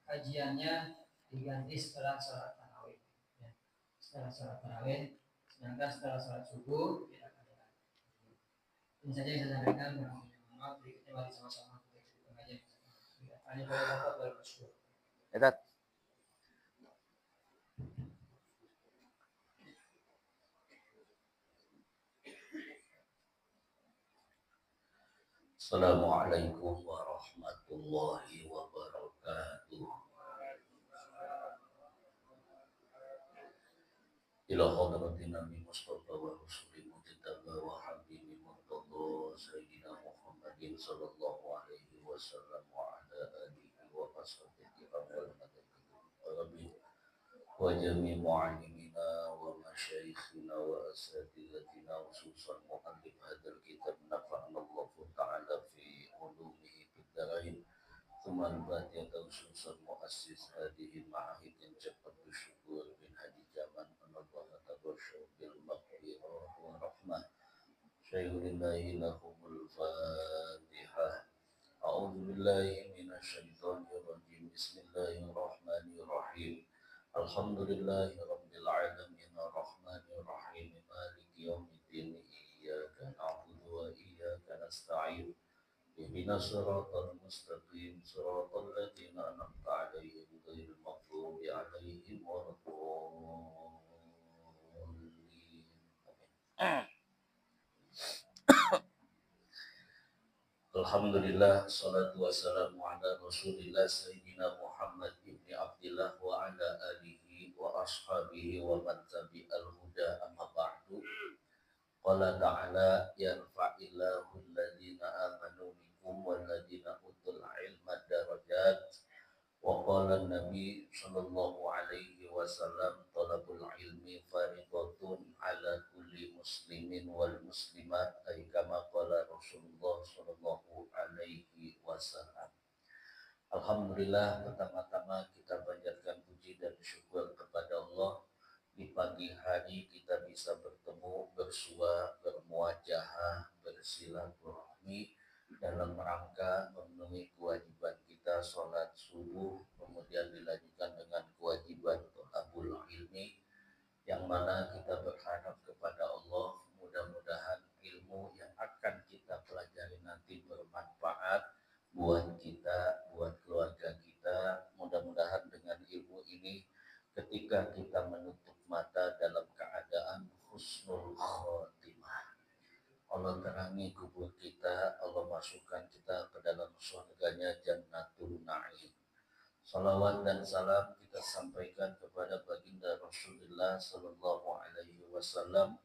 Kajiannya diganti setelah sholat tarawih. Ya. Setelah sholat tarawih, sedangkan setelah sholat subuh kita kajian. Ini saja yang saya sampaikan. Maaf, berikutnya mari sama-sama kita ikuti pengajian. Hanya boleh dapat boleh bersyukur. Edat. Assalamualaikum warahmatullahi wabarakatuh. Ila hadratin Nabi Mustafa wa Rasulih Mujtaba wa Habibi Murtada Sayyidina Muhammadin sallallahu alaihi wasallam wa ala alihi wa ashabihi wal madadin wa jami' mu'allimina wa masyayikhina wa asatidatina khususan muallif hadzal kitab nafa'ana Allah ta'ala fi ulumihi fid darain thumma al-fatihah khususan muassis hadhihi ma'ahid yang cepat bersyukur bin hadi zaman Allah tabaraka bil maghfirah wa rahmah syaikhunillahi lahumul fatihah. A'udzu billahi minasyaitonir rajim. Bismillahirrahmanirrahim. Alhamdulillahi rabbil alamin arrahmanir rahim maliki yaumiddin iyyaka na'budu wa iyyaka nasta'in ihdinas siratal mustaqim siratal ladzina an'amta 'alaihim ghairil maghdubi 'alaihim waladdallin. Alhamdulillah, salatu wassalamu ala rasulillah Sayyidina Muhammad ibni Abdillah wa ala alihi wa ashabihi wa man tabi'al huda amma ba'du. Qala ta'ala yarfa'illahu alladhina amanu minkum walladhina utul ilma darajat. Wa qala Nabi sallallahu alaihi wasallam talabul ilmi faridatun ala kulli muslimin wal muslimat ay kama qala Rasulullah sallallahu alaihi wasallam. Alhamdulillah, pertama-tama kita panjatkan puji dan syukur kepada Allah. Di pagi hari kita bisa bertemu, bersua, bermuajahah, bersilaturahmi dalam rangka memenuhi kewajiban kita sholat subuh, kemudian dilanjutkan dengan kewajiban thalabul ilmi, yang mana kita berharap kepada Allah mudah-mudahan ilmu yang akan kita pelajari nanti bermanfaat buat kita, buat keluarga kita. Mudah-mudahan dengan ilmu ini ketika kita menutup mata dalam keadaan husnul khotimah, Allah terangi kubur kita, Allah masukkan kita ke dalam surganya Jannatul Na'im. Salawat dan salam kita sampaikan kepada baginda Rasulullah sallallahu alaihi wasallam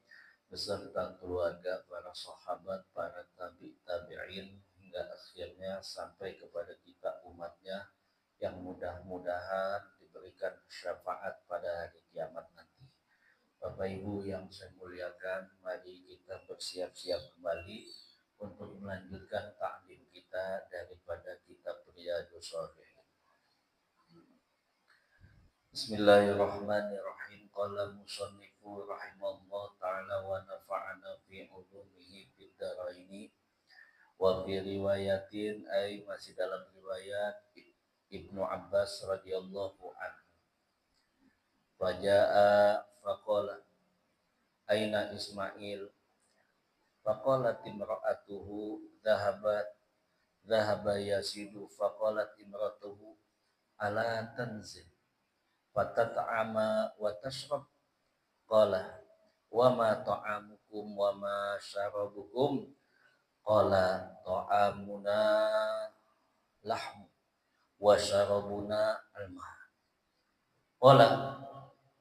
beserta keluarga, para sahabat, para tabi'in hingga akhirnya sampai kepada kita umatnya yang mudah-mudahan diberikan syafaat pada hari kiamat nanti. Bapak Ibu yang saya muliakan, mari kita bersiap-siap kembali untuk melanjutkan ta'lim kita daripada kitab Riyadhus Shalihin. Bismillahirrahmanirrahim. Qala musannifu rahimahullah ta'ala wa nafa'ana fi ulumihi fid dharaini. Wa fi riwayatin, ay masih dalam riwayat Ibnu Abbas radhiyallahu anhu. Faja'a faqala aina Ismail? Faqalat imra'atuhu dhahaba yasidu. Faqalat imra'atuhu ala tanzil fatat'ama wa tashrab. Qala wa ma ta'amukum wa ma syarabukum? Qala ta'amuna lahmu wa syarabuna al-ma'. Qala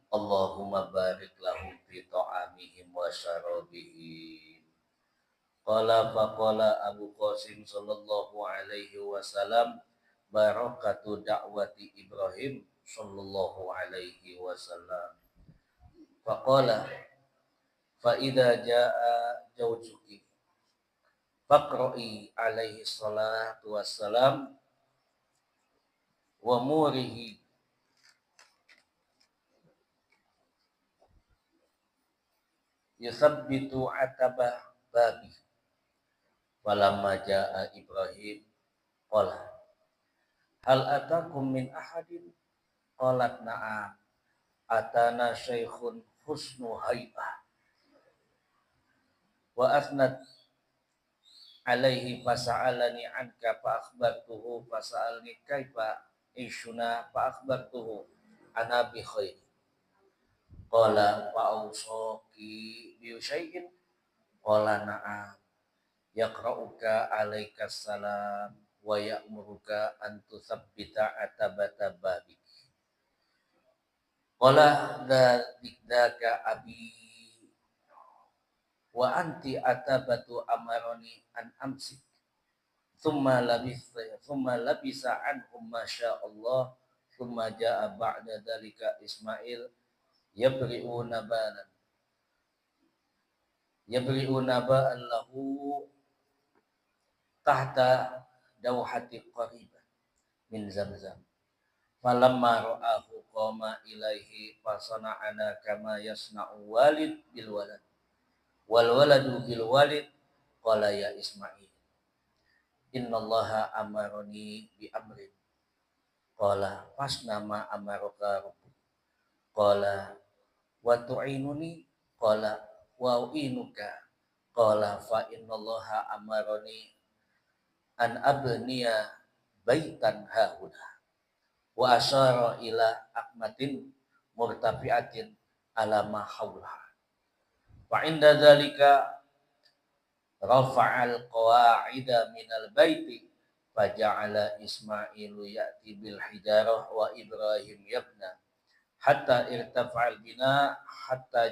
Allahumma barik lahum fi ta'amihim wa syarabihim. Qala faqala Abu Qasim sallallahu alaihi wasallam barakatu da'wati Ibrahim sallallahu alaihi wasallam. Faqala fa idza jaa zawjuki faqra'i alaihi salatu wassalam wa murihi yusabbitu atabah babi Falamma jaa Ibrahim qala hal atakum min ahadin qalat na'am atana syaikhun husnu haibah wa asnad alaihi fasa'alani anka fa akhbartuhu fasa'alni kaifa ishuna fa akhbartuhu ana bi khair qala fa awsaki bi syai'in qala na'am yaqra'uka alaikas salam wa ya'muruka an tutsabbita atabata babik qala dzaka abi wa anti atabatu amaroni an amsik thumma labisa anhum masya Allah thumma jaa ba'da dalika Ismail yabri'una ba'an lahu tahta dawhati qariban min zamzam falamma ra'ahu qama ilaihi fasana'ana kama yasna'u walid bil walad wal waladu bil walid qala ya Ismail innallaha amaroni bi amrin qala fasna ma amaraka rabbuk qala wa tu'inuni qala wa u'inuka qala fa innallaha amaroni an abniya baitan hahuna wa asyara ila akmatin murtafi'atin ala ma hawlaha wa inda dzalika rafa'al qawa'ida minal baiti faja'ala Ismailu ya'ti bil hijarah wa Ibrahim yabna hatta irtafa'al bina hatta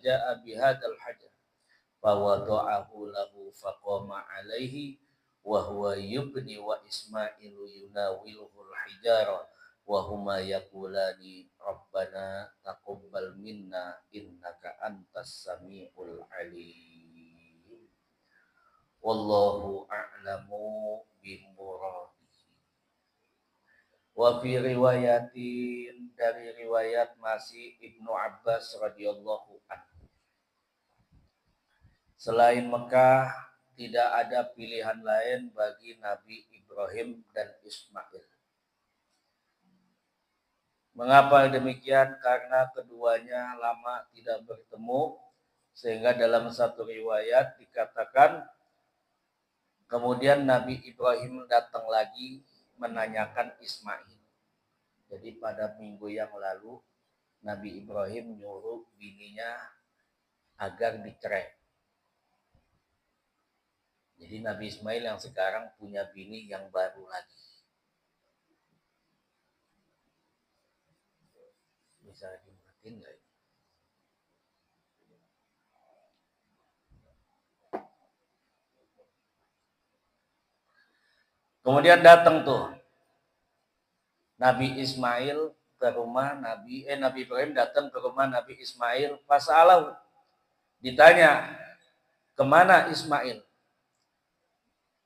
ja'a bihadal hajar fa wada'ahu lahu faqama alaihi wa huwa yubni wa Ismailu yunawiluhul hijarah wa huma yaqulani rabbana taqabbal minna innaka antas samiul alim wallahu a'lamu bimuradihi. Wa fi riwayatin, dari riwayat masih Ibnu Abbas radhiyallahu anhu, selain Mekah tidak ada pilihan lain bagi Nabi Ibrahim dan Ismail. Mengapa demikian? Karena keduanya lama tidak bertemu, sehingga dalam satu riwayat dikatakan kemudian Nabi Ibrahim datang lagi menanyakan Ismail. Jadi pada minggu yang lalu Nabi Ibrahim nyuruh bininya agar dicerai. Jadi Nabi Ismail yang sekarang punya bini yang baru lagi. Bisa dimatiin nggak? Kemudian datang tuh Nabi Ismail ke rumah Nabi Ibrahim datang ke rumah Nabi Ismail. Fasalahu, ditanya kemana Ismail.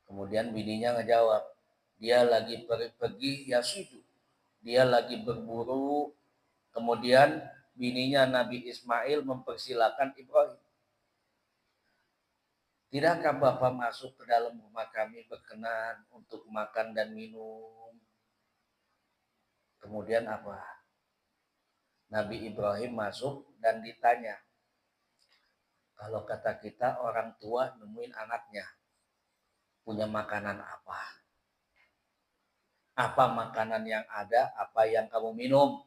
Kemudian bininya ngejawab, dia lagi pergi yasudu, dia lagi berburu. Kemudian bininya Nabi Ismail mempersilakan Ibrahim, tidakkah Bapak masuk ke dalam rumah kami berkenan untuk makan dan minum? Kemudian apa? Nabi Ibrahim masuk dan ditanya, kalau kata kita orang tua nemuin anaknya, punya makanan apa? Apa makanan yang ada? Apa yang kamu minum?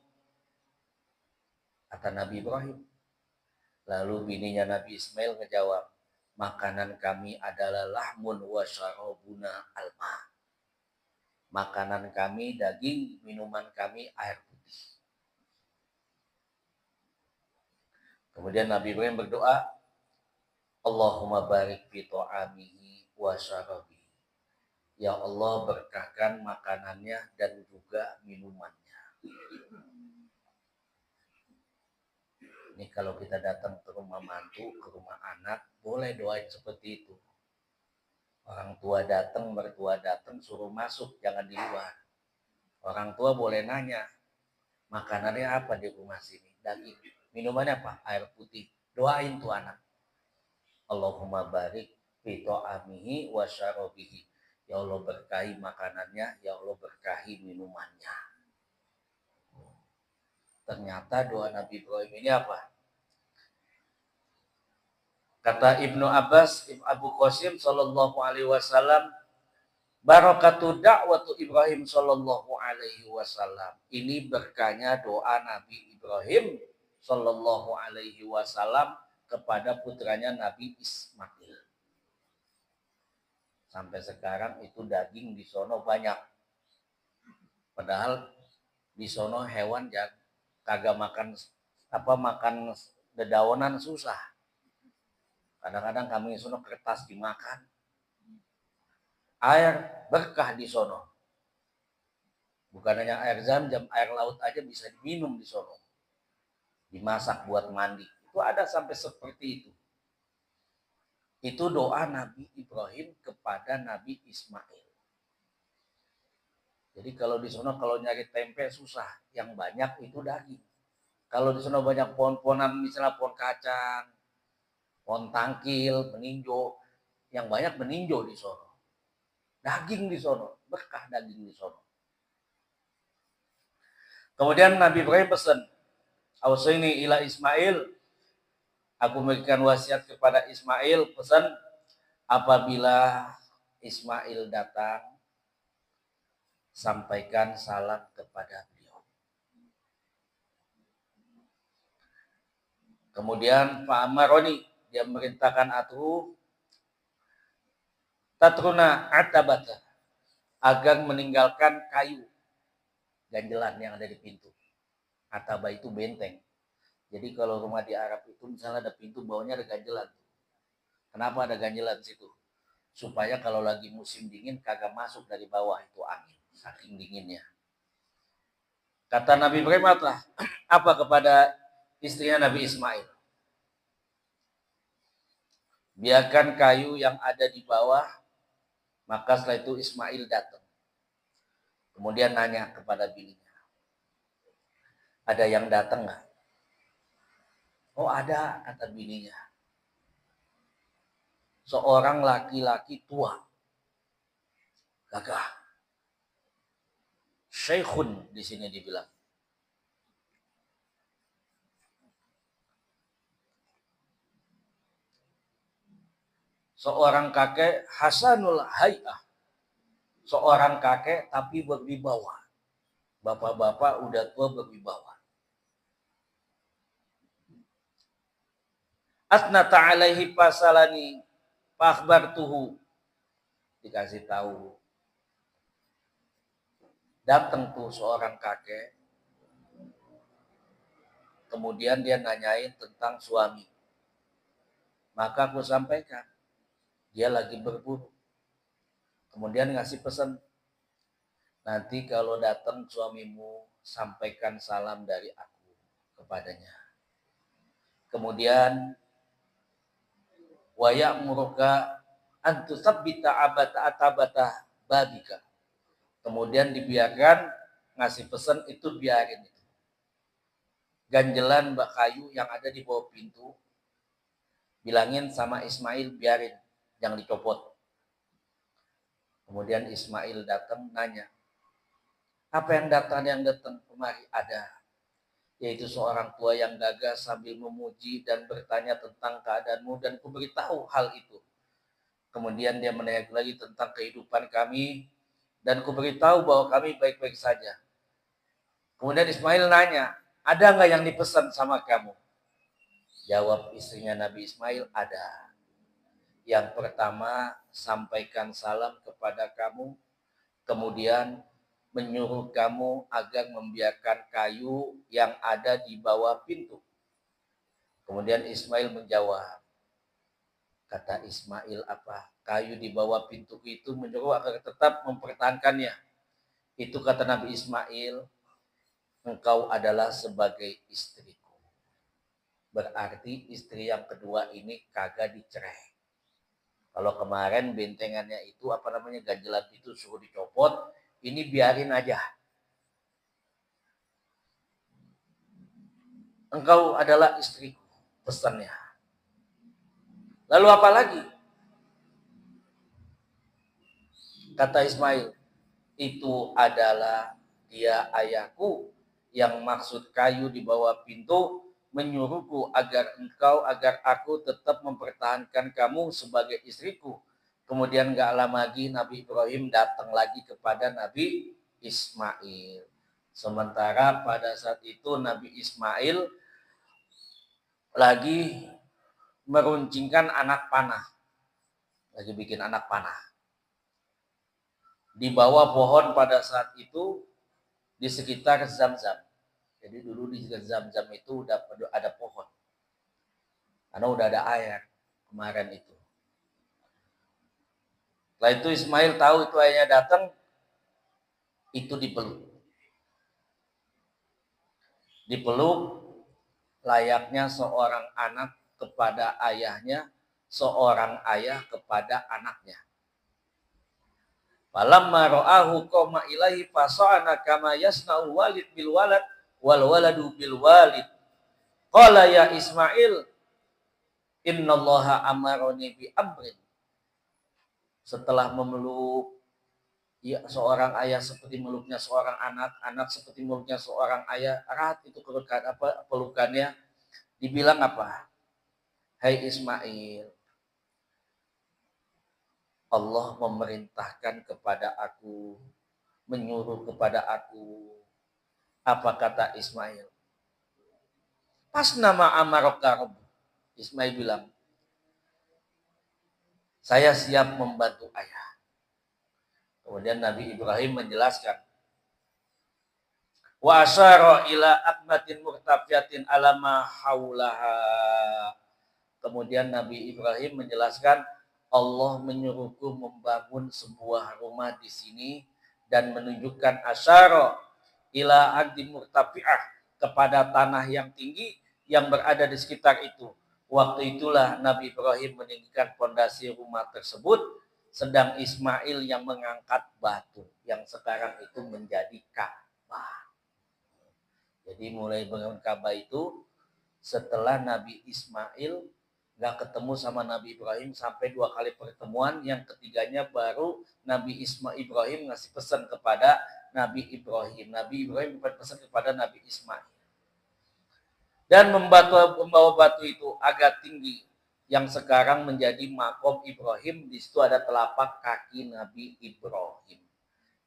Kata Nabi Ibrahim. Lalu bininya Nabi Ismail ngejawab, makanan kami adalah lahmun wa syarabuna alma. Makanan kami daging, minuman kami air putih. Kemudian Nabi Ibrahim berdoa, Allahumma barik fi ta'amihi wa syarabihi. Ya Allah, berkahkan makanannya dan juga minumannya. Ini kalau kita datang ke rumah mantu, ke rumah anak, boleh doain seperti itu. Orang tua datang, mertua datang, suruh masuk, jangan di luar. Orang tua boleh nanya, makanannya apa di rumah sini? Daging. Minumannya apa? Air putih. Doain tuh anak. Allahumma barik fi ta'amihi wa syarabihi. Ya Allah berkahi makanannya, ya Allah berkahi minumannya. Ternyata doa Nabi Ibrahim ini apa? Kata Ibnu Abbas, Abu Qasim sallallahu alaihi wasallam, barakatu da'watu Ibrahim sallallahu alaihi wasallam. Ini berkahnya doa Nabi Ibrahim sallallahu alaihi wasallam kepada putranya Nabi Ismail. Sampai sekarang itu daging di sono banyak. Padahal di sono hewan yang kagak makan makan dedaunan susah. Kadang-kadang kami di sono kertas dimakan. Air berkah di sono. Bukan hanya air zam-zam, air laut aja bisa diminum di sono. Dimasak buat mandi. Itu ada sampai seperti itu. Itu doa Nabi Ibrahim kepada Nabi Ismail. Jadi kalau di sana kalau nyari tempe susah, yang banyak itu daging. Kalau di sana banyak pohon-pohonan, misalnya pohon kacang, pohon tangkil, meninjo, yang banyak meninjo di sana. Daging di sana, berkah daging di sana. Kemudian Nabi Ibrahim pesan, "Ausini ila Ismail." Aku memberikan wasiat kepada Ismail, pesan apabila Ismail datang, sampaikan salam kepada beliau. Kemudian Pak Amaroni, dia memerintahkan Atu tatruna atabata, agar meninggalkan kayu ganjelan yang ada di pintu. Ataba itu benteng. Jadi kalau rumah di Arab itu misalnya ada pintu bawahnya ada ganjelan. Kenapa ada ganjelan di situ? Supaya kalau lagi musim dingin kagak masuk dari bawah itu angin, saking dinginnya. Kata Nabi Ibrahim apa kepada istrinya Nabi Ismail? Biarkan kayu yang ada di bawah, maka setelah itu Ismail datang. Kemudian nanya kepada bininya, ada yang datang nggak? Oh ada, kata bininya. Seorang laki-laki tua, gagah. Syekhun di sini dibilang. Seorang kakek hasanul hay'ah. Seorang kakek tapi berwibawa. Bapak-bapak udah tua berwibawa. Asnata alaihi fasalani fakhbartuhu. Dikasih tahu. Datang tuh seorang kakek. Kemudian dia nanyain tentang suami. Maka aku sampaikan. Dia lagi berburu. Kemudian ngasih pesan. Nanti kalau datang suamimu, sampaikan salam dari aku kepadanya. Kemudian wa ya'muruka an tusabbita atabata babika. Kemudian dibiarkan ngasih pesan itu biarin itu. Ganjelan kayu yang ada di bawah pintu bilangin sama Ismail biarin, jangan dicopot. Kemudian Ismail datang nanya, apa yang datang kemari? Ada, yaitu seorang tua yang gagah sambil memuji dan bertanya tentang keadaanmu dan kuberitahu hal itu. Kemudian dia menanya lagi tentang kehidupan kami dan kuberitahu bahwa kami baik-baik saja. Kemudian Ismail nanya, ada nggak yang dipesan sama kamu? Jawab istrinya Nabi Ismail, ada. Yang pertama, sampaikan salam kepada kamu. Kemudian menyuruh kamu agar membiarkan kayu yang ada di bawah pintu. Kemudian Ismail menjawab. Kata Ismail apa? Kayu di bawah pintu itu menyuruh agar tetap mempertahankannya. Itu kata Nabi Ismail, engkau adalah sebagai istriku. Berarti istri yang kedua ini kagak dicerai. Kalau kemarin bentengannya itu ganjelan itu suruh dicopot, ini biarin aja. Engkau adalah istriku, pesannya. Lalu apa lagi? Kata Ismail, itu adalah dia ayahku, yang maksud kayu di bawah pintu menyuruhku agar aku tetap mempertahankan kamu sebagai istriku. Kemudian gak lama lagi Nabi Ibrahim datang lagi kepada Nabi Ismail. Sementara pada saat itu Nabi Ismail lagi meruncingkan anak panah. Lagi bikin anak panah. Di bawah pohon pada saat itu di sekitar Zam-Zam. Jadi dulu di sekitar Zam-Zam itu udah ada pohon. Karena udah ada air kemarin itu. Setelah itu Ismail tahu itu ayahnya datang, itu dipeluk. Dipeluk layaknya seorang anak kepada ayahnya, seorang ayah kepada anaknya. Falamma ra'ahu qama ilaihi fasa'ana kama yasna'ul walid bil walad wal waladu bil walid. Qala ya Ismail, innallaha amaroni bi amrin. Setelah memeluk ya, seorang ayah seperti meluknya seorang anak, anak seperti meluknya seorang ayah, erat itu pelukannya. Dibilang apa? Hai Ismail, Allah memerintahkan kepada aku, menyuruh kepada aku. Apa kata Ismail? Pas nama amaraka Rabb. Ismail bilang, saya siap membantu ayah. Kemudian Nabi Ibrahim menjelaskan, wa asyara ila akmatin murtafiatin alama haulaha. Kemudian Nabi Ibrahim menjelaskan, Allah menyuruhku membangun sebuah rumah di sini dan menunjukkan asyara ila akdi murtafiah, kepada tanah yang tinggi yang berada di sekitar itu. Waktu itulah Nabi Ibrahim meninggikan fondasi rumah tersebut, sedang Ismail yang mengangkat batu yang sekarang itu menjadi Ka'bah. Jadi mulai bangun Ka'bah itu setelah Nabi Ismail gak ketemu sama Nabi Ibrahim sampai 2 kali pertemuan. Yang ketiganya baru Nabi Ibrahim ngasih pesan kepada Nabi Ibrahim. Nabi Ibrahim berpesan kepada Nabi Ismail. Dan membawa batu itu agak tinggi, yang sekarang menjadi makom Ibrahim. Di situ ada telapak kaki Nabi Ibrahim.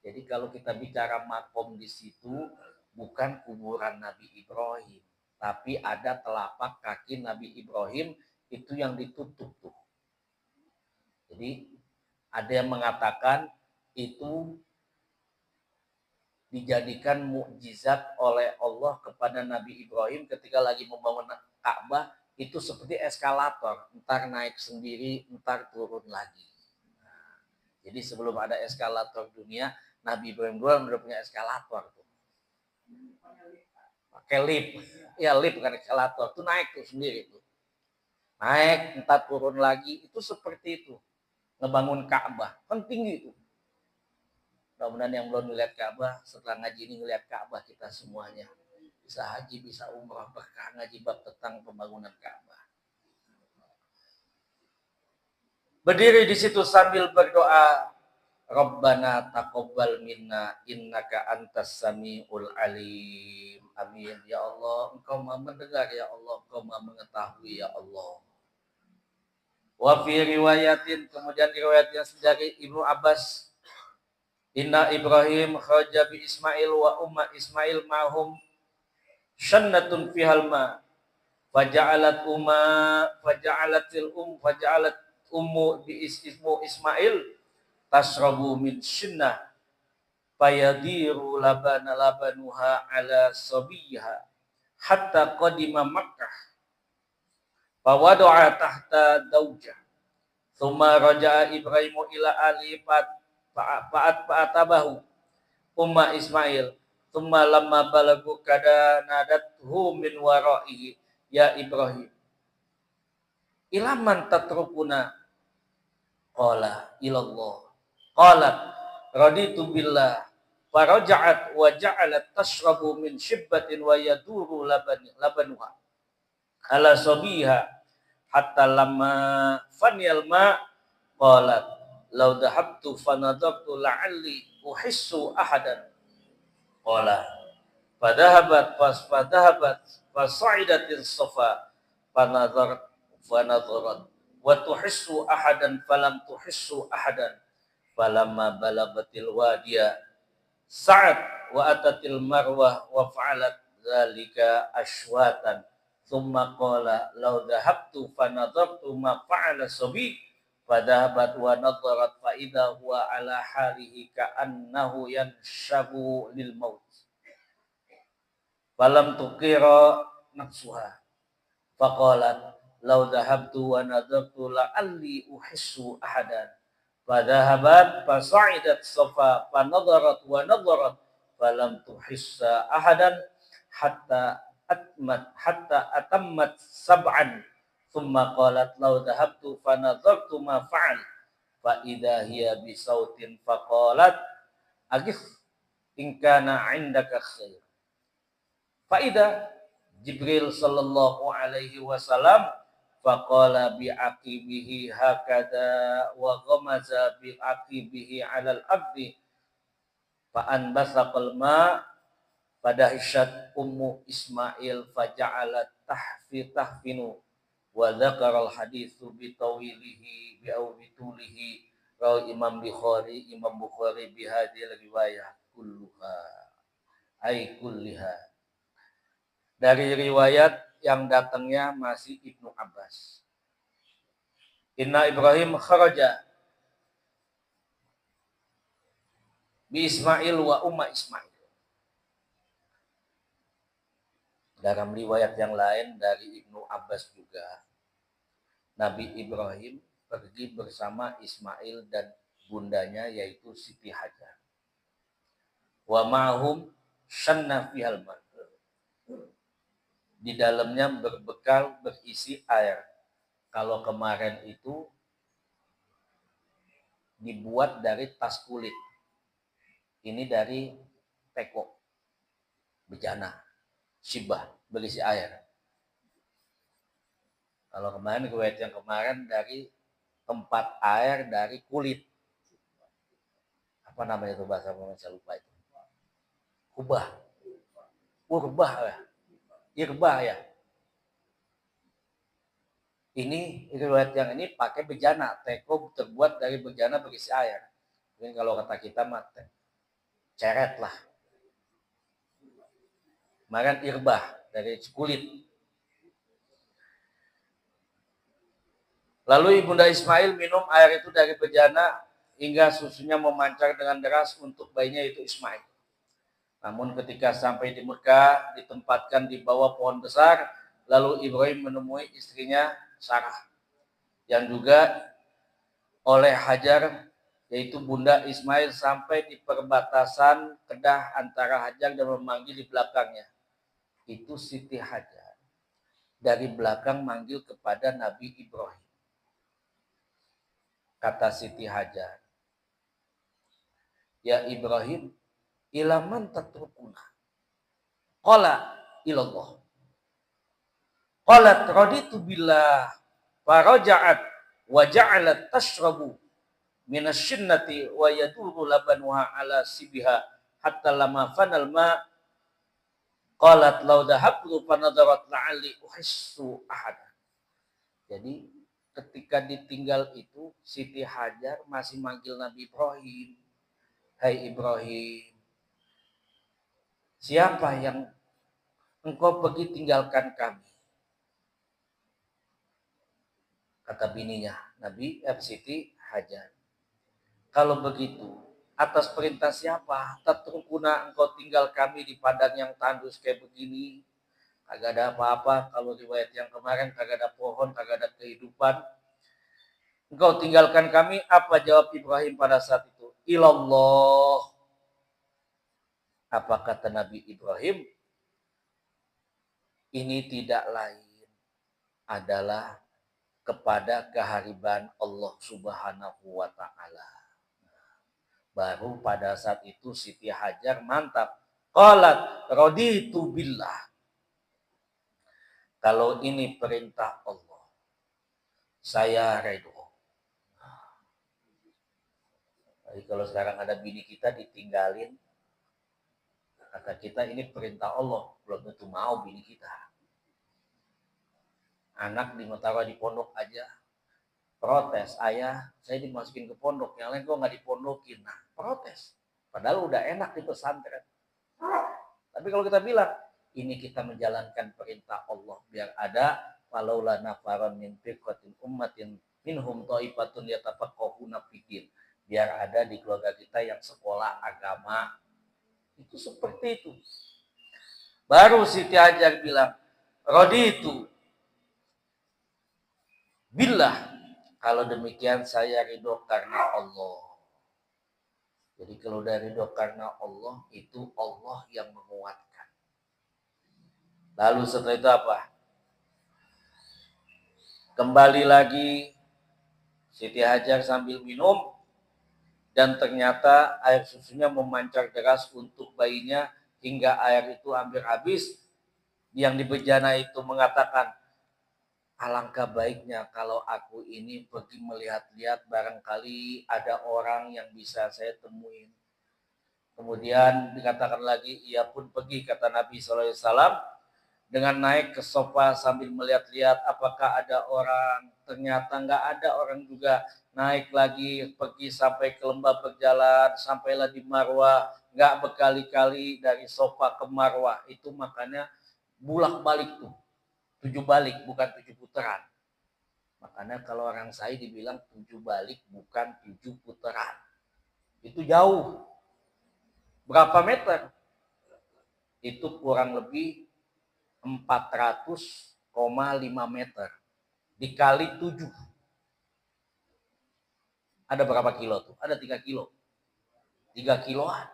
Jadi kalau kita bicara makom di situ, bukan kuburan Nabi Ibrahim, tapi ada telapak kaki Nabi Ibrahim, itu yang ditutup tuh. Jadi ada yang mengatakan itu dijadikan mukjizat oleh Allah kepada Nabi Ibrahim ketika lagi membangun Ka'bah, itu seperti eskalator, entar naik sendiri, entar turun lagi. Nah, jadi sebelum ada eskalator dunia, Nabi Ibrahim dulu udah punya eskalator tuh. Pakai lift. Ya lift bukan eskalator, tuh naik tuh sendiri tuh. Naik, entar turun lagi, itu seperti itu. Ngebangun Ka'bah, kan tinggi tuh. Mudah-mudahan yang belum melihat Ka'bah, setelah ngaji ini melihat Ka'bah kita semuanya. Bisa haji, bisa umrah, berkah ngaji bab tentang pembangunan Ka'bah. Berdiri di situ sambil berdoa, Rabbana taqabbal minna innaka antas samiul alim. Amin. Ya Allah, Engkau Maha mendengar, ya Allah, Engkau Maha mengetahui, ya Allah. Wa fi riwayatin, kemudian riwayatnya dari Ibnu Abbas, Inna Ibrahim kharaja bi Ismail wa umma Ismail ma'hum syannatun fihal ma faja'alat ummu bi ismu Ismail tasrabu min syannah fayadiru labanuha ala sabiha hatta qadima Makkah fawada'a tahta daujah thumma raja'a Ibrahimu ila ali fa'atabahu umma Ismail thumma lamma balagu kada nadathu min wara'ihi ya Ibrahim ilaman tatrukuna qala ilallah qalat raditu billah faraja'at wa ja'alat tashrabu min shibbatin wa yaduru labanuha ala sabiha hatta lamma faniyal ma qalat law dhahabtu fanadartu la'alli uhissu ahadan. Qala fadhahabat fasa'idatis safa fanadharat wa tuhissu ahadan falam tuhissu ahadan. Falamma balagatil wadiya sa'at wa atatil marwah wa fa'alat dzalika ashwatan. Thumma qala law dhahabtu fanadhartu ma fa'ala sabi fadhahabat wa nadharat fa idza huwa ala halihi ka'annahu yanshabu lil maut. Falam tuqira nafsuha faqalat law dhahabtu wa nadhartu la'alli uhissu ahadan. Fadhahabat fasa'idat safa fanadharat wa nadharat falam tuhissa ahadan hatta atammat sab'an. Thumma qalat law dhahabtu fanadhartu ma fa'al fa idza hiya bi sautin faqalat agif in kana 'indaka khair. Fa idza Jibril sallallahu alaihi wasallam faqala bi'aqibihi hakada wa ghamaza bi'aqibihi 'alal abdi fa anbasaqal ma fadahishat ummu Ismail faja'alat tahfinu wa dzakara al haditsu bi tawilihi bi aw bitulihi rawi Imam Bukhari bi hadhil riwayah kulluha ay kulliha, dari riwayat yang datangnya masih Ibnu Abbas. Inna Ibrahim kharaja bi Ismail wa umma Ismail. Dalam riwayat yang lain dari Ibnu Abbas juga, Nabi Ibrahim pergi bersama Ismail dan bundanya yaitu Siti Hajar. Wa ma'hum shanna fihal ma'. Di dalamnya berbekal berisi air. Kalau kemarin itu dibuat dari tas kulit. Ini dari teko, bejana, shibah, berisi air. Kalau kemarin riwayat yang kemarin dari tempat air dari kulit. Apa namanya itu bahasa Indonesia, lupa itu. Kubah. Urbah ya. Irbah ya. Ini riwayat yang ini pakai bejana, teko terbuat dari bejana berisi air. Mungkin kalau kata kita mah ceret lah. Kemarin irbah dari kulit. Lalu Ibunda Ismail minum air itu dari bejana hingga susunya memancar dengan deras untuk bayinya yaitu Ismail. Namun ketika sampai di Mekah, ditempatkan di bawah pohon besar, lalu Ibrahim menemui istrinya Sarah, yang juga oleh Hajar, yaitu Bunda Ismail, sampai di perbatasan Kedah antara Hajar dan memanggil di belakangnya. Itu Siti Hajar dari belakang manggil kepada Nabi Ibrahim. Kata Siti Hajar, ya Ibrahim, ilaman tatrukuna. Qala ilallah. Qalat raditu billah faraja'at wa ja'alat tashrabu minasyinnati wa yaduru labanuha ala sibiha hatta lama fanal ma. Qalat law dhahabtu fanadarat la'alli uhissu ahada. Jadi ketika ditinggal itu Siti Hajar masih manggil Nabi Ibrahim. Hai Ibrahim, siapa yang engkau pergi tinggalkan kami? Kata bininya, Siti Hajar. Kalau begitu, atas perintah siapa? Tatrukuna, engkau tinggal kami di padang yang tandus kayak begini. Kagak ada apa-apa. Kalau riwayat yang kemarin kagak ada pohon, kagak ada kehidupan. Engkau tinggalkan kami, apa jawab Ibrahim pada saat itu? Ilallah. Apa kata Nabi Ibrahim? Ini tidak lain adalah kepada kehariban Allah Subhanahu wa ta'ala. Baru pada saat itu Siti Hajar mantap. Qalat raditu billah. Kalau ini perintah Allah, saya redho. Jadi kalau sekarang ada bini kita ditinggalin, kata kita ini perintah Allah, belum tentu mau bini kita. Anak taruh di pondok aja, protes, ayah saya dimasukin ke pondok, yang lain kok nggak dipondokin. Nah, protes. Padahal udah enak di pesantren. Tapi kalau kita bilang, ini kita menjalankan perintah Allah, biar ada walaula nafaran min fiqatin ummatin minhum thaifatun yatafaqahuna fiddin. Biar ada di keluarga kita yang sekolah agama. Itu seperti itu. Baru Siti Hajar bilang, raditu billah. Kalau demikian saya ridho karena Allah. Jadi kalau dari ridho karena Allah, itu Allah yang menguatkan. Lalu setelah itu apa? Kembali lagi Siti Hajar sambil minum, dan ternyata air susunya memancar deras untuk bayinya hingga air itu hampir habis. Yang di bejana itu mengatakan, alangkah baiknya kalau aku ini pergi melihat-lihat, barangkali ada orang yang bisa saya temuin. Kemudian dikatakan lagi, ia pun pergi, kata Nabi SAW, dengan naik ke sofa sambil melihat-lihat apakah ada orang. Ternyata nggak ada orang juga. Naik lagi, pergi sampai ke lembah berjalan, sampailah di Marwah. Nggak berkali-kali dari sofa ke Marwah. Itu makanya bulak-balik tuh. 7 balik, bukan 7 putaran. Makanya kalau orang saya dibilang 7 balik, bukan 7 putaran. Itu jauh. Berapa meter? Itu kurang lebih 400,5 meter dikali 7. Ada berapa kilo tuh? Ada 3 kilo. 3 kiloan.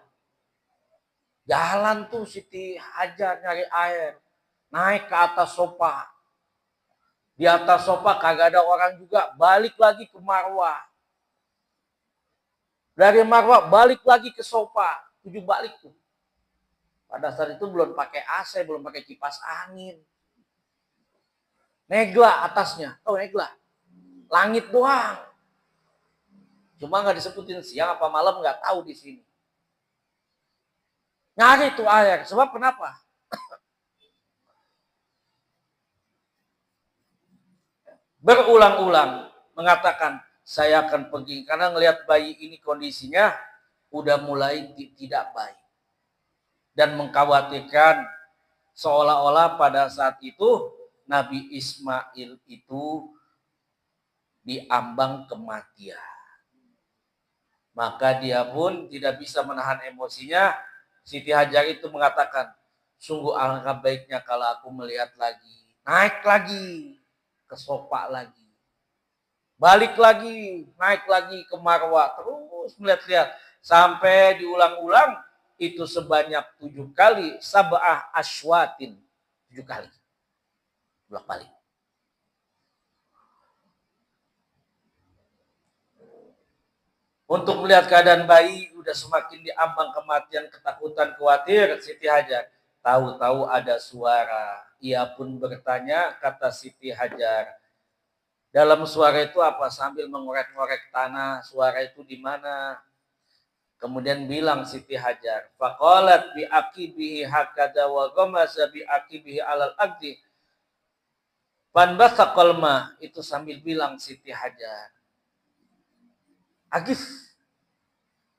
Jalan tuh Siti Hajar nyari air. Naik ke atas sofa. Di atas sofa kagak ada orang juga. Balik lagi ke Marwah. Dari Marwah balik lagi ke sofa. 7 balik tuh. Pada saat itu belum pakai AC, belum pakai kipas angin. Negla atasnya. Tahu negla? Langit doang. Cuma nggak disebutin siang apa malam, nggak tahu di sini. Nyari tuh air. Sebab kenapa? Berulang-ulang mengatakan, saya akan pergi. Karena ngelihat bayi ini kondisinya udah mulai tidak baik. Dan mengkhawatirkan seolah-olah pada saat itu Nabi Ismail itu diambang kematian. Maka dia pun tidak bisa menahan emosinya. Siti Hajar itu mengatakan, sungguh alangkah baiknya kalau aku melihat lagi. Naik lagi ke sofa lagi. Balik lagi, naik lagi ke Marwah. Terus melihat-lihat. Sampai diulang-ulang, itu sebanyak 7 kali. Sab'ah aswatin. 7 kali. Bolak-balik. Untuk melihat keadaan bayi, udah semakin diambang kematian, ketakutan, khawatir, Siti Hajar. Tahu-tahu ada suara. Ia pun bertanya, kata Siti Hajar. Dalam suara itu apa? Sambil mengorek-ngorek tanah, suara itu di mana? Kemudian bilang Siti Hajar, faqalat bi aqibihi hakada wa ghamasa bi aqibihi alal aqdi. Fanbasaqal ma, itu sambil bilang Siti Hajar, Agis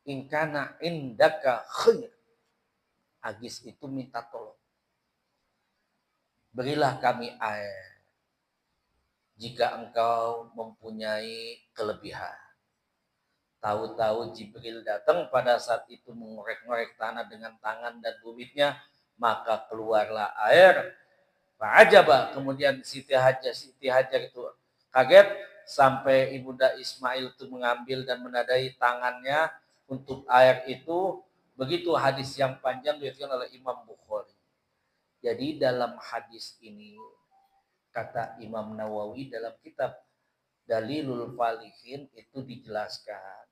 ingkana indaka khair. Agis itu minta tolong. Berilah kami air jika engkau mempunyai kelebihan. Tahu-tahu Jibril datang pada saat itu mengorek-ngorek tanah dengan tangan dan bumitnya, maka keluarlah air. Fa'ajaba, kemudian Siti Hajar itu kaget sampai Ibunda Ismail itu mengambil dan menadai tangannya untuk air itu. Begitu hadis yang panjang diriwayatkan oleh Imam Bukhari. Jadi dalam hadis ini kata Imam Nawawi dalam kitab Dalilul Falihin itu dijelaskan.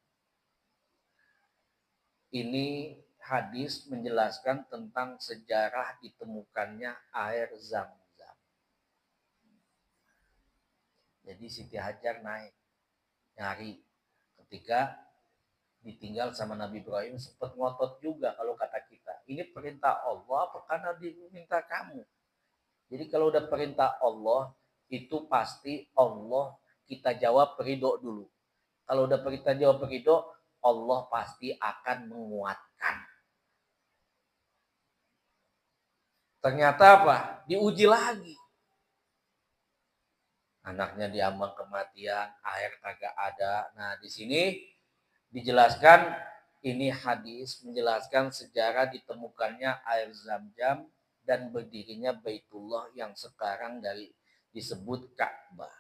Ini hadis menjelaskan tentang sejarah ditemukannya air Zam-Zam. Jadi Siti Hajar naik nyari. Ketika ditinggal sama Nabi Ibrahim sempat ngotot juga kalau kata kita. Ini perintah Allah apa karena diminta kamu? Jadi kalau udah perintah Allah itu pasti Allah kita jawab ridho dulu. Kalau udah perintah jawab ridho, Allah pasti akan menguatkan. Ternyata apa? Diuji lagi. Anaknya diambang kematian, air kagak ada. Nah, di sini dijelaskan, ini hadis menjelaskan sejarah ditemukannya air Zam-Zam dan berdirinya Baitullah yang sekarang disebut Ka'bah.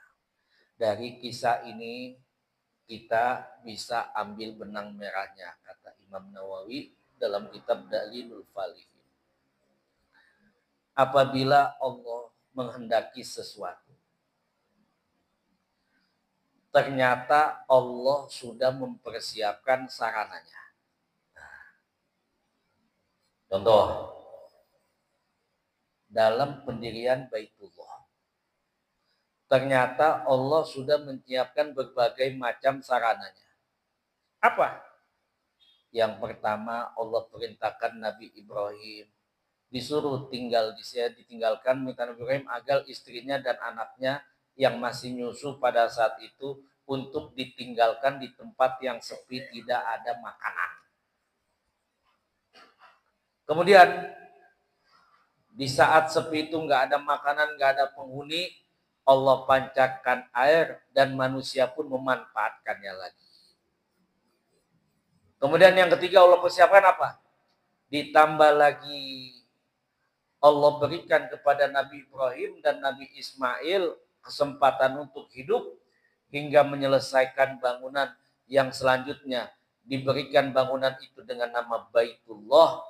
Dari kisah ini kita bisa ambil benang merahnya, kata Imam Nawawi dalam kitab Dalilul Falihin. Apabila Allah menghendaki sesuatu, ternyata Allah sudah mempersiapkan sarananya. Contoh, dalam pendirian Baitullah, ternyata Allah sudah menyiapkan berbagai macam sarananya. Apa? Yang pertama, Allah perintahkan Nabi Ibrahim disuruh ditinggalkan minta Nabi Ibrahim agar istrinya dan anaknya yang masih nyusu pada saat itu untuk ditinggalkan di tempat yang sepi, tidak ada makanan. Kemudian di saat sepi itu nggak ada makanan, nggak ada penghuni, Allah pancarkan air dan manusia pun memanfaatkannya lagi. Kemudian yang ketiga Allah persiapkan apa? Ditambah lagi Allah berikan kepada Nabi Ibrahim dan Nabi Ismail kesempatan untuk hidup hingga menyelesaikan bangunan yang selanjutnya. Diberikan bangunan itu dengan nama Baitullah,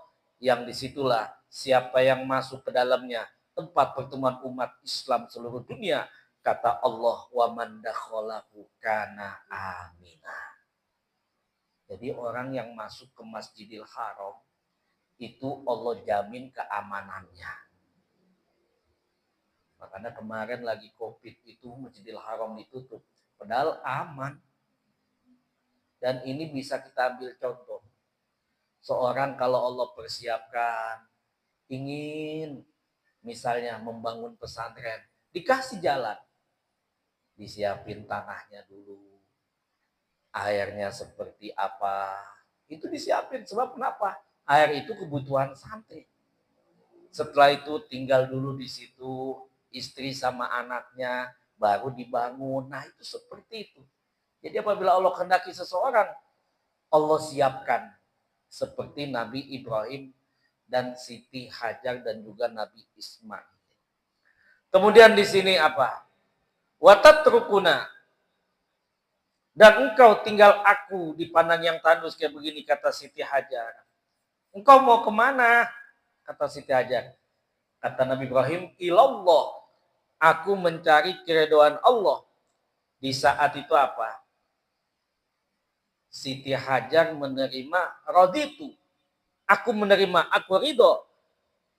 yang disitulah siapa yang masuk ke dalamnya tempat pertemuan umat Islam seluruh dunia. Kata Allah, wa man dakhalahu kana amina. Jadi orang yang masuk ke Masjidil Haram itu Allah jamin keamanannya. Makanya kemarin lagi COVID itu Masjidil Haram ditutup. Padahal aman. Dan ini bisa kita ambil contoh. Seorang kalau Allah persiapkan, ingin misalnya membangun pesantren, dikasih jalan. Disiapin tanahnya dulu. Airnya seperti apa. Itu disiapin. Sebab kenapa? Air itu kebutuhan santri. Setelah itu tinggal dulu di situ, istri sama anaknya, baru dibangun. Nah itu seperti itu. Jadi apabila Allah kehendaki seseorang, Allah siapkan. Seperti Nabi Ibrahim dan Siti Hajar dan juga Nabi Ismail. Kemudian di sini apa? Watatrukuna. Dan engkau tinggal aku di padang yang tandus kayak begini, kata Siti Hajar. Engkau mau kemana? Kata Siti Hajar. Kata Nabi Ibrahim, ilallah. Aku mencari keridhaan Allah. Di saat itu apa? Siti Hajar menerima raditu. Aku menerima, aku ridho.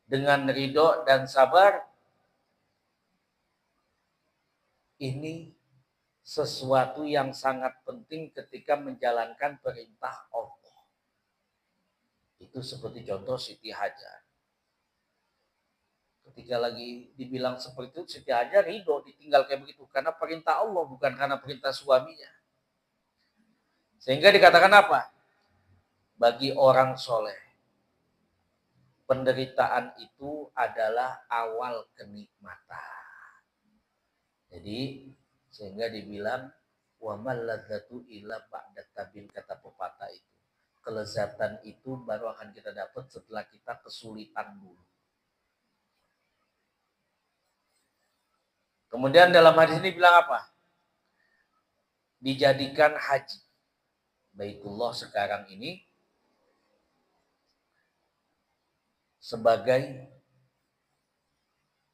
Dengan ridho dan sabar. Ini sesuatu yang sangat penting ketika menjalankan perintah Allah. Itu seperti contoh Siti Hajar. Ketika lagi dibilang seperti itu, Siti Hajar ridho ditinggal kayak begitu. Karena perintah Allah, bukan karena perintah suaminya. Sehingga dikatakan apa? Bagi orang soleh, penderitaan itu adalah awal kenikmatan. Jadi, sehingga dibilang, wa malladzatu illa ba'da tabin, kata pepatah itu. Kelezatan itu baru akan kita dapat setelah kita kesulitan dulu. Kemudian dalam hadis ini bilang apa? Dijadikan haji. Baitullah sekarang ini sebagai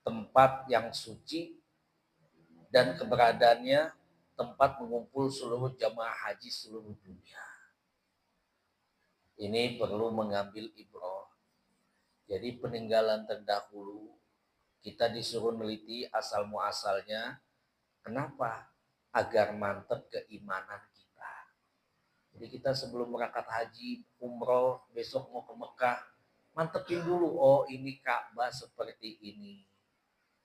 tempat yang suci dan keberadaannya tempat mengumpul seluruh jamaah haji seluruh dunia. Ini perlu mengambil ibrah. Jadi peninggalan terdahulu kita disuruh meneliti asal muasalnya. Kenapa? Agar mantap keimanan kita. Jadi kita sebelum berangkat haji, umroh, besok mau ke Mekah, mantepin dulu, oh ini Ka'bah seperti ini.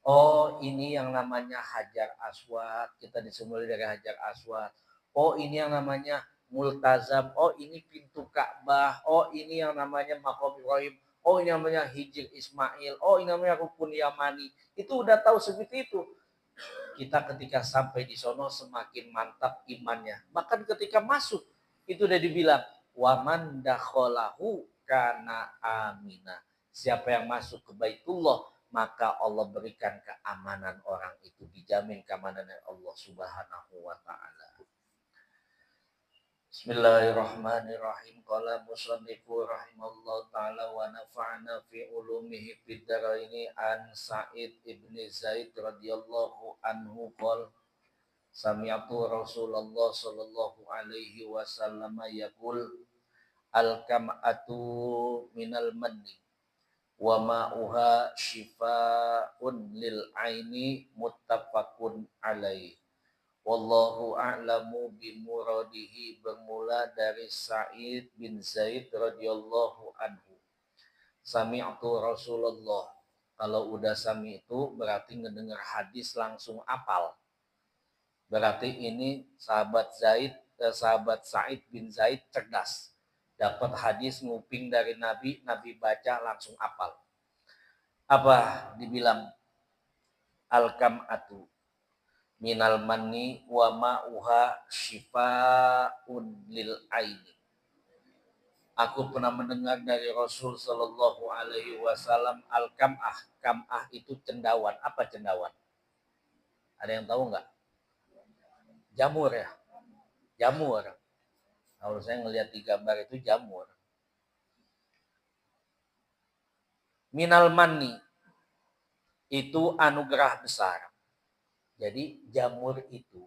Oh ini yang namanya Hajar Aswad, kita disimuli dari Hajar Aswad. Oh ini yang namanya Multazam, oh ini pintu Ka'bah, oh ini yang namanya Maqam Ibrahim, oh ini namanya Hijr Ismail, oh ini namanya Rukun Yamani. Itu udah tahu seperti itu. Kita ketika sampai di sono semakin mantap imannya. Bahkan ketika masuk itu udah dibilang waman dakholahu kana amina. Siapa yang masuk ke Baitullah maka Allah berikan keamanan orang itu, dijamin keamanan Allah Subhanahu wa taala. Bismillahirrahmanirrahim. Qala musannifu rahimallahu taala wa nafa'ana fi ulumihi fid dharaini an Sa'id ibn Zaid radhiyallahu anhu qala sami'tu Rasulullah sallallahu alaihi wasallam yaqul al-kam'atu minal manni wa ma'uha shifaa'un lil aini muttafaqun alaihi. Wallahu a'lamu bimuradihi. Bermula dari Sa'id bin Zaid radhiyallahu anhu. Sami'tu Rasulullah. Kalau udah sami itu berarti ngedengar hadis langsung apal. Berarti ini sahabat Sa'id bin Zaid cerdas. Dapat hadis nguping dari Nabi, Nabi baca langsung apal. Apa dibilang? Al-kam'atu minal manni wa ma'uha shifaa'un lil aini. Aku pernah mendengar dari Rasul sallallahu alaihi wasallam al-kam'ah. Kam'ah itu cendawan. Apa cendawan? Ada yang tahu nggak? Jamur ya. Jamur. Kalau saya ngelihat di gambar itu jamur. Minal manni itu anugerah besar. Jadi jamur itu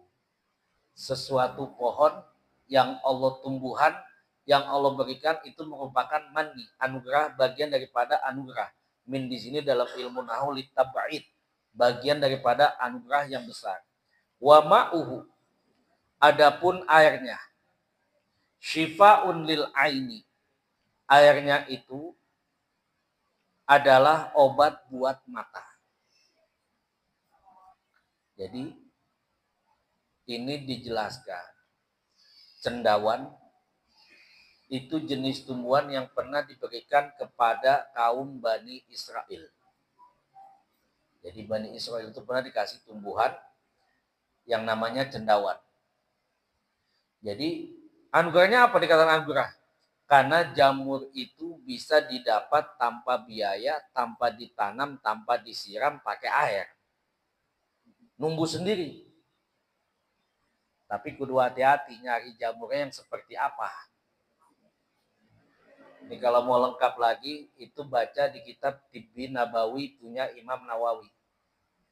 sesuatu pohon yang Allah tumbuhan, yang Allah berikan itu merupakan mani, anugerah, bagian daripada anugerah. Min di sini dalam ilmu nahwu litab'id, bagian daripada anugerah yang besar. Wa ma'uhu, adapun airnya, shifaa'un lil aini, airnya itu adalah obat buat mata. Jadi ini dijelaskan. Cendawan itu jenis tumbuhan yang pernah diberikan kepada kaum Bani Israel. Jadi Bani Israel itu pernah dikasih tumbuhan yang namanya cendawan. Jadi anugerahnya apa dikatakan anugerah? Karena jamur itu bisa didapat tanpa biaya, tanpa ditanam, tanpa disiram pakai air. Numbuh sendiri. Tapi kudu hati-hati nyari jamurnya yang seperti apa. Ini kalau mau lengkap lagi, itu baca di kitab Tibbi Nabawi punya Imam Nawawi.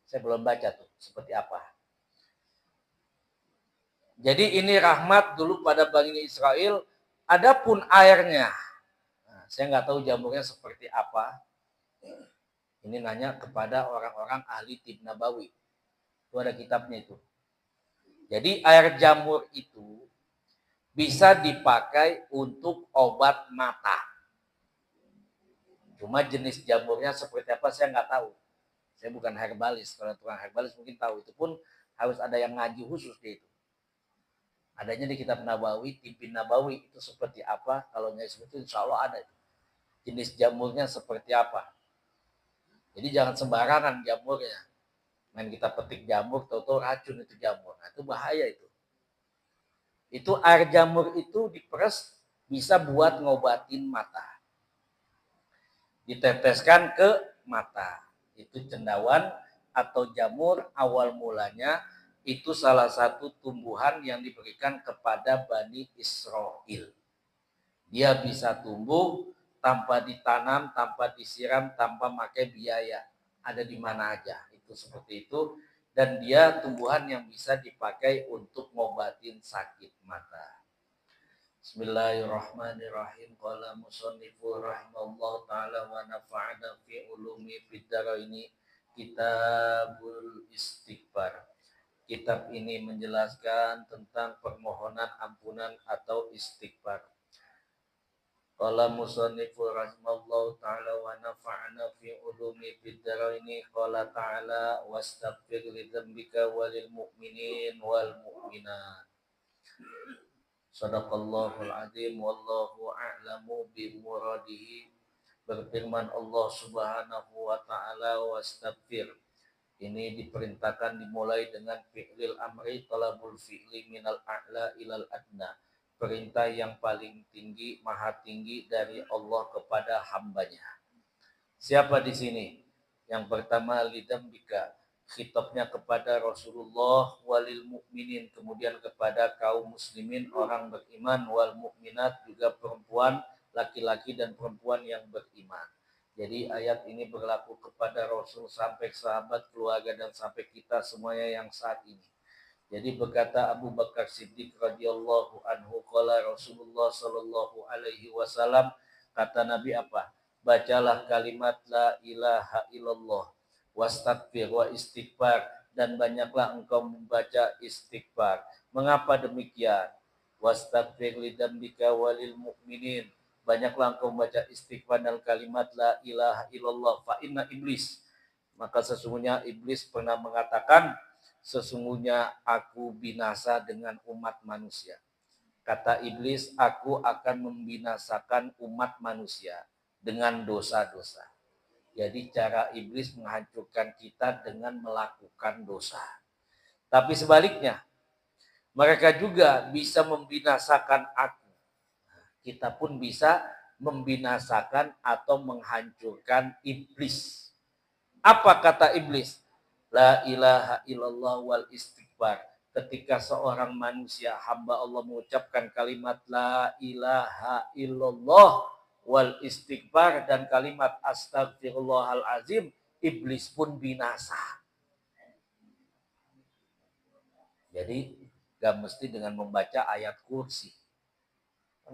Saya belum baca tuh, seperti apa. Jadi ini rahmat dulu pada Bani Israel, adapun airnya. Nah, saya nggak tahu jamurnya seperti apa. Ini nanya kepada orang-orang ahli Tibbi Nabawi. Itu ada kitabnya itu. Jadi air jamur itu bisa dipakai untuk obat mata. Cuma jenis jamurnya seperti apa saya nggak tahu. Saya bukan herbalis. Kalau tukang herbalis mungkin tahu. Itu pun harus ada yang ngaji khusus di itu. Adanya di kitab Nabawi, Tibbi Nabawi itu seperti apa. Kalau nggak seperti itu insya Allah ada. Jenis jamurnya seperti apa. Jadi jangan sembarangan jamurnya. Main kita petik jamur, tahu-tahu racun itu jamur. Nah, itu bahaya itu. Itu air jamur itu diperes bisa buat ngobatin mata. Diteteskan ke mata. Itu cendawan atau jamur awal mulanya itu salah satu tumbuhan yang diberikan kepada Bani Israel. Dia bisa tumbuh tanpa ditanam, tanpa disiram, tanpa pakai biaya. Ada di mana aja. Itu seperti itu. Dan dia tumbuhan yang bisa dipakai untuk ngobatin sakit mata. Bismillahirrahmanirrahim. Qala musannifu rahimallahu ta'ala wa nafa'ana fi ulumi fid dharaini kitabul istighfar. Kitab ini menjelaskan tentang permohonan ampunan atau istighfar. Qala musannifu rahimallahu ta'ala wa nafa'ana fi ulumi fid dharaini qala ta'ala wastaghfir li dzambika walil mu'minin wal mu'minat. Shadaqallahul azim wallahu a'lamu bi muradihi. Berfirman Allah Subhanahu wa taala wastaghfir. Ini diperintahkan dimulai dengan fi'lil amri talabul fi'li minal a'la ilal adna. Perintah yang paling tinggi, maha tinggi dari Allah kepada hambanya. Siapa di sini? Yang pertama lidambika, khitabnya kepada Rasulullah walil mukminin, kemudian kepada kaum muslimin orang beriman, wal mukminat juga perempuan, laki-laki dan perempuan yang beriman. Jadi ayat ini berlaku kepada Rasul sampai sahabat, keluarga dan sampai kita semuanya yang saat ini. Jadi berkata Abu Bakar Siddiq radhiyallahu anhu, qala Rasulullah sallallahu alaihi wasallam, kata Nabi apa? Bacalah kalimat la ilaha illallah wastaghfir wa istighfar, dan banyaklah engkau membaca istighfar. Mengapa demikian? Wastaghfir lidzambika walil mu'minin. Banyaklah engkau membaca istighfar dan kalimat la ilaha illallah fa inna iblis. Maka sesungguhnya iblis pernah mengatakan, sesungguhnya aku binasa dengan umat manusia. Kata iblis, aku akan membinasakan umat manusia dengan dosa-dosa. Jadi cara iblis menghancurkan kita dengan melakukan dosa. Tapi sebaliknya, mereka juga bisa membinasakan aku. Kita pun bisa membinasakan atau menghancurkan iblis. Apa kata iblis? La ilaha illallah wal istighfar. Ketika seorang manusia hamba Allah mengucapkan kalimat la ilaha illallah wal istighfar dan kalimat astagfirullahal azim, iblis pun binasa. Jadi gak mesti dengan membaca ayat kursi.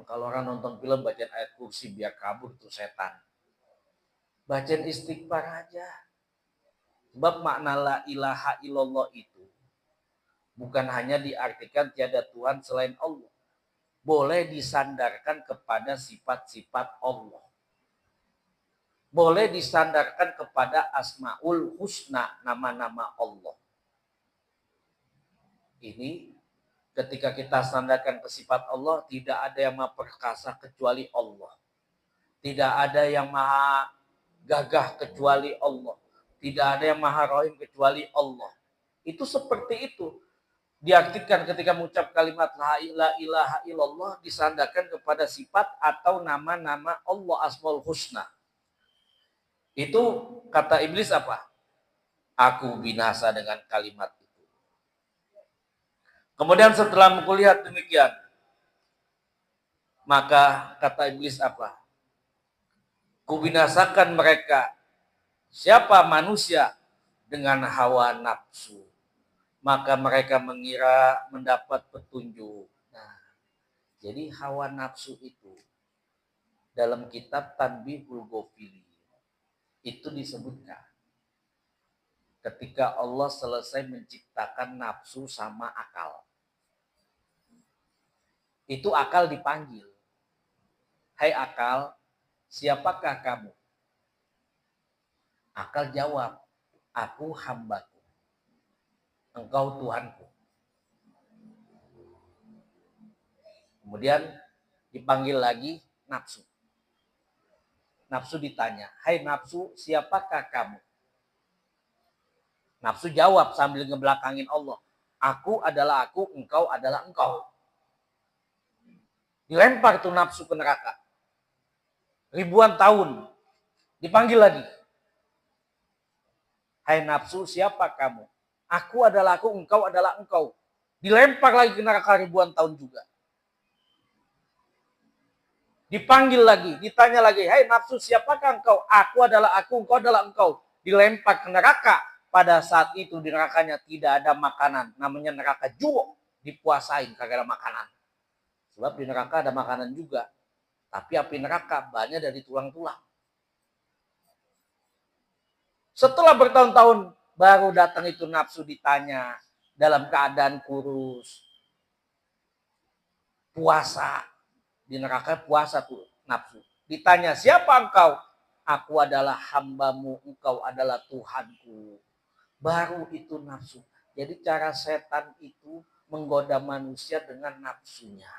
Kalau orang nonton film bacain ayat kursi biar kabur tuh setan. Bacain istighfar aja. Sebab makna la ilaha illallah itu bukan hanya diartikan tiada Tuhan selain Allah. Boleh disandarkan kepada sifat-sifat Allah. Boleh disandarkan kepada asmaul husna, nama-nama Allah. Ini ketika kita sandarkan ke sifat Allah, tidak ada yang maha perkasa kecuali Allah. Tidak ada yang maha gagah kecuali Allah. Tidak ada yang maha rahim kecuali Allah. Itu seperti itu. Diartikan ketika mengucap kalimat la ilaha illallah, disandarkan kepada sifat atau nama-nama Allah asmaul husna. Itu kata iblis apa? Aku binasa dengan kalimat itu. Kemudian setelah melihat demikian, maka kata iblis apa? Kubinasakan mereka. Siapa manusia? Dengan hawa nafsu. Maka mereka mengira mendapat petunjuk. Nah, jadi hawa nafsu itu dalam kitab Tanbihul Ghafilin itu disebutkan ketika Allah selesai menciptakan nafsu sama akal. Itu akal dipanggil. Hai akal, siapakah kamu? Akal jawab, aku hambaku. Engkau Tuhanku. Kemudian dipanggil lagi nafsu. Nafsu ditanya, hai nafsu, siapakah kamu? Nafsu jawab sambil ngebelakangin Allah, aku adalah aku, engkau adalah engkau. Dilempar tuh nafsu ke neraka. Ribuan tahun. Dipanggil lagi. Hai nafsu, siapa kamu? Aku adalah aku, engkau adalah engkau. Dilempar lagi ke neraka ribuan tahun juga. Dipanggil lagi, ditanya lagi, hai nafsu, siapakah engkau? Aku adalah aku, engkau adalah engkau. Dilempar ke neraka. Pada saat itu di nerakanya tidak ada makanan. Namanya neraka juo. Dipuasain kagak ada makanan. Sebab di neraka ada makanan juga. Tapi api neraka banyak dari tulang-tulang. Setelah bertahun-tahun baru datang itu nafsu ditanya. dalam keadaan kurus. Puasa. Di neraka puasa tuh nafsu. Ditanya, siapa engkau? Aku adalah hambamu, engkau adalah Tuhanku. Baru itu nafsu. Jadi cara setan itu menggoda manusia dengan nafsunya.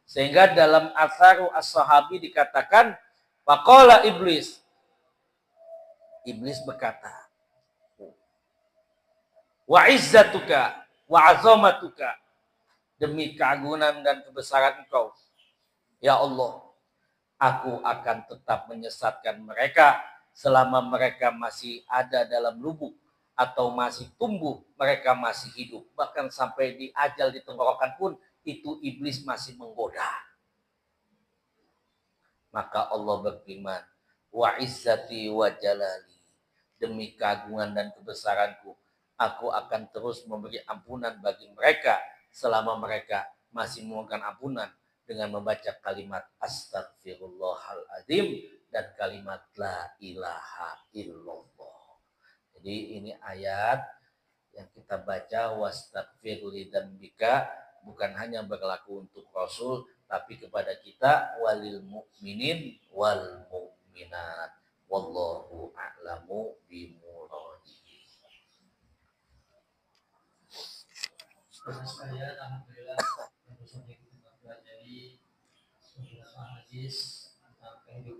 Sehingga dalam Atharu As-Sahabi dikatakan, faqala iblis. Iblis berkata, wa izzatuka wa azamatuka, demi keagungan dan kebesaran engkau, ya Allah, aku akan tetap menyesatkan mereka selama mereka masih ada dalam lubuk atau masih tumbuh, mereka masih hidup. Bahkan sampai di ajal di tenggorokan pun itu iblis masih menggoda. Maka Allah berfirman, wa izzati wa jalali, demi keagungan dan kebesaranku, aku akan terus memberi ampunan bagi mereka selama mereka masih memohon ampunan dengan membaca kalimat astagfirullahaladzim dan kalimat la ilaha illallah. Jadi ini ayat yang kita baca wastaghfir lidzambika bukan hanya berlaku untuk Rasul tapi kepada kita walil mukminin wal mukminat. Wallahu a'lamu bimuradihi. Sekalian, alhamdulillah yang bersama kita pelajari beberapa hadis tentang kehidupan